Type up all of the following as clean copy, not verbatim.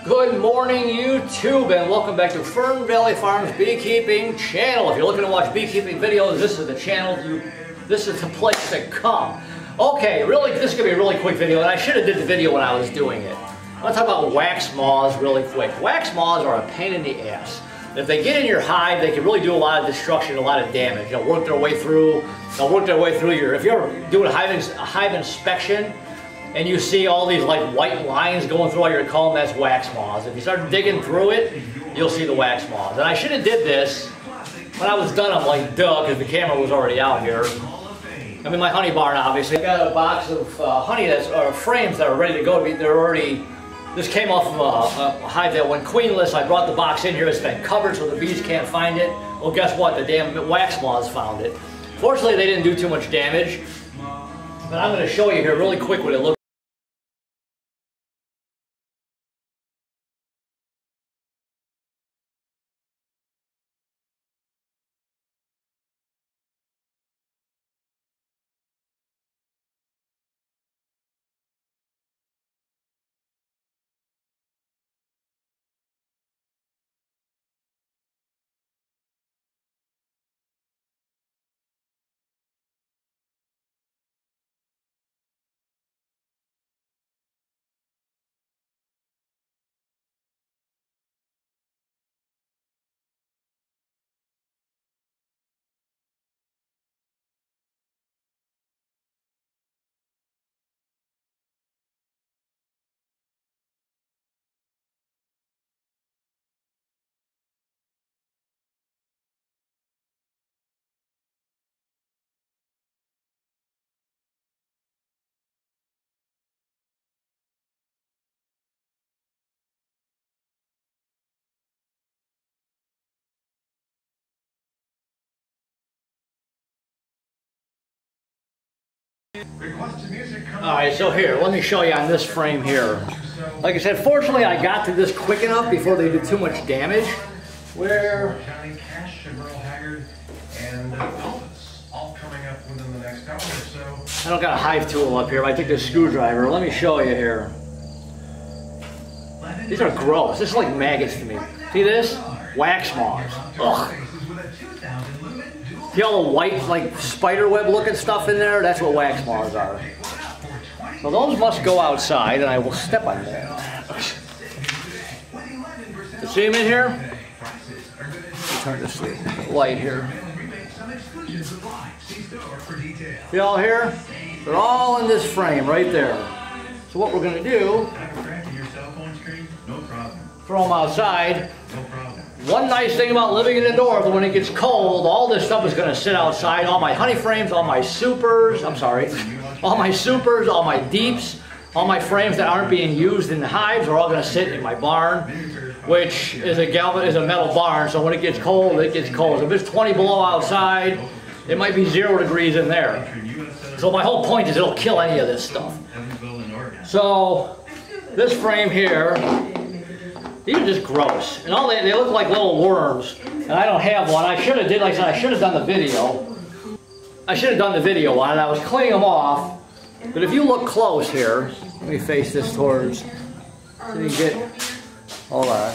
Good morning, YouTube, and welcome back to Fernvalley Farms Beekeeping channel. If you're looking to watch beekeeping videos, this is the channel. This is the place to come. Okay, this is gonna be a really quick video, and I should have did the video when I was doing it. I want to talk about wax moths really quick. Wax moths are a pain in the ass. If they get in your hive, they can really do a lot of destruction, a lot of damage. They'll work their way through. If you're doing a hive inspection, and you see all these like white lines going through all your comb, that's wax moths. If you start digging through it, you'll see the wax moths. And I should have did this when I was done. I'm like, duh, because the camera was already out here. I'm in my honey barn, obviously. I got a box of honey frames that are ready to go. This came off of a hive that went queenless. I brought the box in here. It's been covered so the bees can't find it. Well, guess what? The damn wax moths found it. Fortunately, they didn't do too much damage. But I'm going to show you here really quick what it looks like. Alright, so here, let me show you on this frame here. Like I said, fortunately I got to this quick enough before they did too much damage. Where... I don't got a hive tool up here, but I took this screwdriver. Let me show you here. These are gross. This is like maggots to me. See this? Wax moths. Ugh. See all the white, like spider web looking stuff in there? That's what wax moths are. So those must go outside, and I will step on that. You see them in here? Turn this light here. See all here? They're all in this frame right there. So what we're going to do, throw them outside. One nice thing about living in the north, when it gets cold, all this stuff is going to sit outside. All my honey frames, all my supers, all my supers, all my deeps, all my frames that aren't being used in the hives are all going to sit in my barn, which is a metal barn, so when it gets cold, it gets cold. So if it's 20 below outside, it might be 0 degrees in there. So my whole point is it'll kill any of this stuff. So this frame here, these are just gross, and they look like little worms, and I don't have one. I should have done the video. I should have done the video on it. I was cleaning them off, but if you look close here, let me face this towards, so you get, hold on.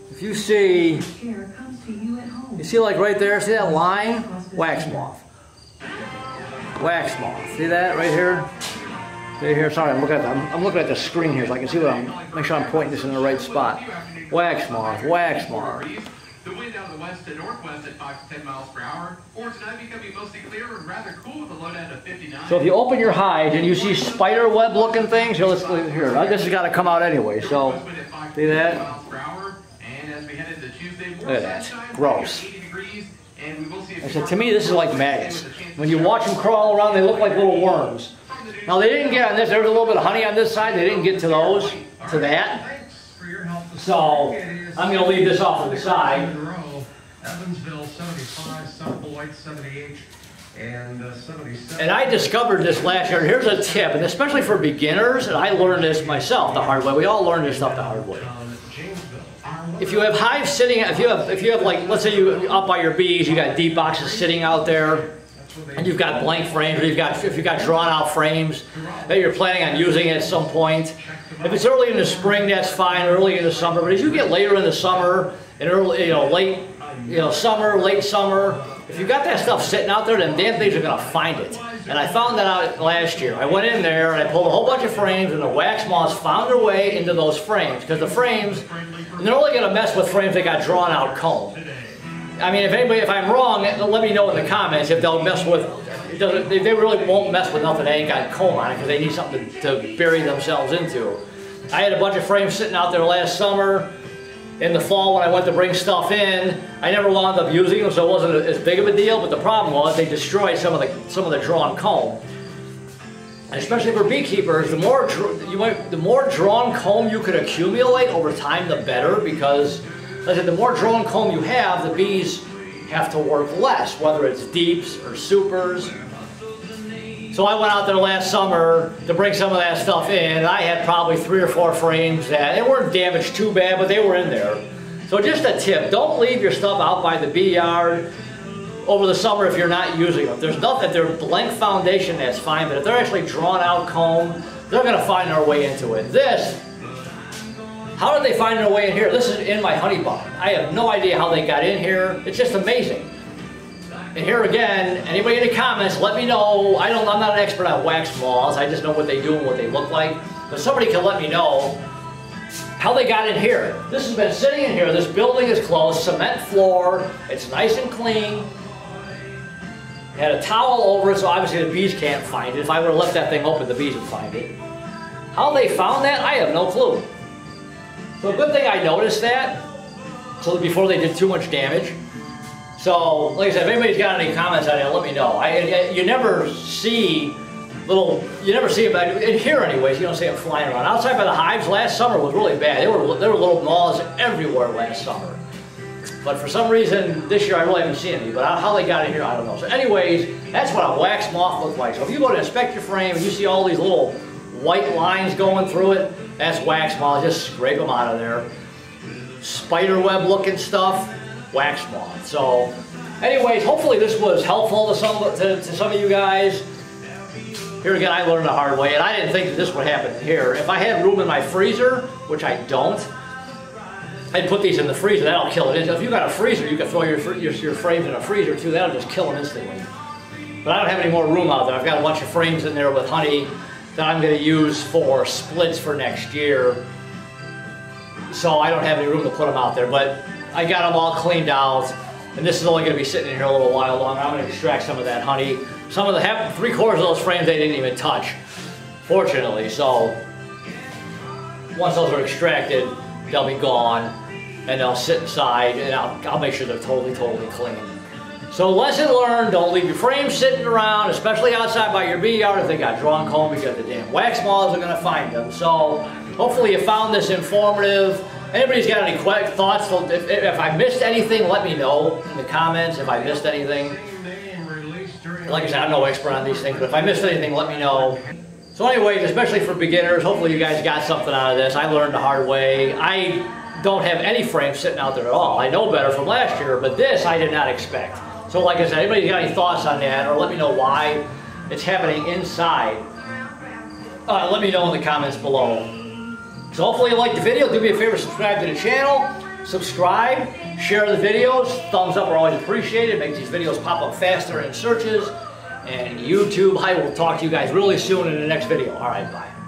If you see like right there, see that line? Wax moth. Wax moth. See that right here? Here, sorry, I'm looking at the screen here so I can see make sure I'm pointing this in the right spot. Wax moth, wax moth. The wind out of the west to northwest at 5 to 10 miles per hour. For tonight becoming mostly clear and rather cool with a low down to 59. So if you open your hive and you see spider web looking things, here, this has got to come out anyway. So, see that? Look at that. Gross. I said, to me, this is like maggots. When you watch them crawl around, they look like little worms. Now they didn't get on this. There was a little bit of honey on this side. They didn't get to that. So I'm going to leave this off to the side. Evansville 75, South Beloit 78, and 77. And I discovered this last year. Here's a tip, and especially for beginners. And I learned this myself the hard way. We all learn this stuff the hard way. If you have hives sitting, if you have like, let's say you up by your bees, you got deep boxes sitting out there. and you've got blank frames, or if you've got drawn out frames that you're planning on using at some point. If it's early in the spring, that's fine, early in the summer, but as you get later in the summer, and early, late summer, late summer, if you've got that stuff sitting out there, then damn things are gonna find it. And I found that out last year. I went in there and I pulled a whole bunch of frames, and the wax moths found their way into those frames, because the frames, and they're only gonna mess with frames that got drawn out comb. I mean, if I'm wrong, let me know in the comments if they'll mess with, they really won't mess with nothing that ain't got comb on it, because they need something to bury themselves into. I had a bunch of frames sitting out there last summer. In the fall, when I went to bring stuff in, I never wound up using them, so it wasn't as big of a deal, but the problem was they destroyed some of the drawn comb. And especially for beekeepers, the more drawn comb you could accumulate over time, the better, because like I said, the more drawn comb you have, the bees have to work less, whether it's deeps or supers. So I went out there last summer to bring some of that stuff in, and I had probably 3 or 4 frames that, they weren't damaged too bad, but they were in there. So just a tip, don't leave your stuff out by the bee yard over the summer if you're not using them. If there's nothing, if they're blank foundation, that's fine, but if they're actually drawn out comb, they're gonna find their way into it. How did they find their way in here? This is in my honey barn. I have no idea how they got in here. It's just amazing. And here again, anybody in the comments, let me know. I'm not an expert on wax moths. I just know what they do and what they look like. But somebody can let me know how they got in here. This has been sitting in here. This building is closed, cement floor. It's nice and clean. Had a towel over it, so obviously the bees can't find it. If I were to left that thing open, the bees would find it. How they found that, I have no clue. So good thing I noticed that, so before they did too much damage. So, like I said, if anybody's got any comments on it, let me know. You never see them in here anyways, you don't see them flying around. Outside by the hives last summer was really bad. There were little moths everywhere last summer. But for some reason, this year I really haven't seen any. But how they got in here, I don't know. So anyways, that's what a wax moth looks like. So if you go to inspect your frame and you see all these little white lines going through it, that's wax moths. Just scrape them out of there. Spider web looking stuff, wax moth. So anyways, hopefully this was helpful to some of you guys. Here again, I learned the hard way, and I didn't think that this would happen here. If I had room in my freezer, which I don't, I'd put these in the freezer. That'll kill it. If you got a freezer, you can throw your frames in a freezer too. That'll just kill them instantly. But I don't have any more room out there. I've got a bunch of frames in there with honey that I'm going to use for splits for next year. So I don't have any room to put them out there. But I got them all cleaned out, and this is only going to be sitting in here a little while longer. I'm going to extract some of that honey. Some of the 3/4 of those frames they didn't even touch, fortunately. So once those are extracted, they'll be gone, and they'll sit inside, and I'll make sure they're totally clean. So lesson learned, don't leave your frames sitting around, especially outside by your bee yard if they got drawn comb, because the damn wax moths are going to find them. So hopefully you found this informative. Anybody's got any thoughts? If I missed anything, let me know in the comments if I missed anything. Like I said, I'm no expert on these things, but if I missed anything, let me know. So anyways, especially for beginners, hopefully you guys got something out of this. I learned the hard way. I don't have any frames sitting out there at all. I know better from last year, but this I did not expect. So like I said, anybody got any thoughts on that, or let me know why it's happening inside, let me know in the comments below. So hopefully you liked the video. Do me a favor, subscribe to the channel. Subscribe, share the videos. Thumbs up are always appreciated. It makes these videos pop up faster in searches. And YouTube, I will talk to you guys really soon in the next video. All right, bye.